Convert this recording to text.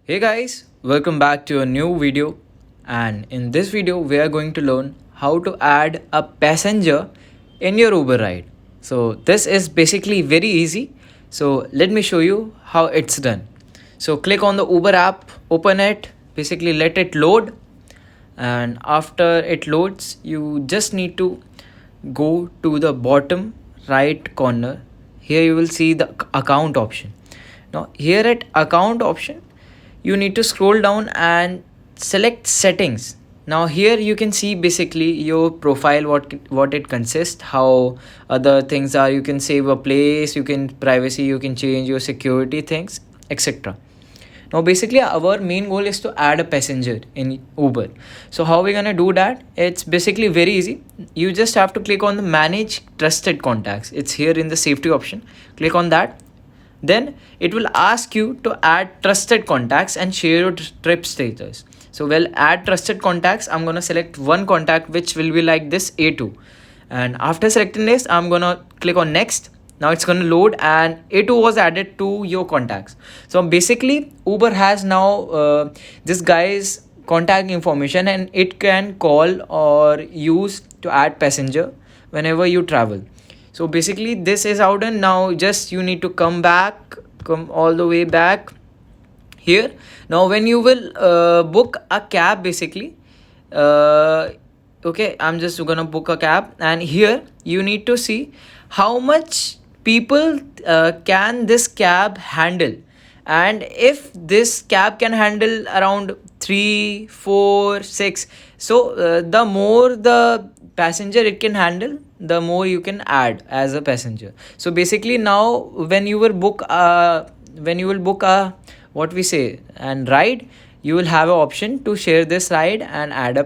Hey guys, welcome back to a new video. And in this video, we are going to learn how to add a passenger in your Uber ride. So, this is basically very easy. So, let me show you how it's done. So, click on the Uber app, open it, basically let it load. And after it loads, you just need to go to the bottom right corner. Here you will see the account option. Now, here at account option, you need to scroll down and select settings. Now here you can see basically your profile, what it consists, how other things are. You can save a place, you can privacy, you can change your security things, etc. Now basically our main goal is to add a passenger in Uber. So how we're gonna do that? It's basically very easy. You just have to click on the manage trusted contacts. It's here in the safety option. Click on that. Then it will ask you to add trusted contacts and share your trip status. So well, add trusted contacts, I'm gonna select one contact which will be like this, A2. And after selecting this, I'm gonna click on next. Now it's gonna load and A2 was added to your contacts. So basically Uber has now this guy's contact information, and it can call or use to add passenger whenever you travel. So basically this is out, and now just you need to come all the way back here. Now when you will book a cab, basically uh, okay, I'm just gonna book a cab, and here you need to see how much people can this cab handle. And if this cab can handle around 3, 4, 6, so the more the passenger it can handle, the more you can add as a passenger. So basically now when you will book a, what we say, and ride, you will have an option to share this ride and add a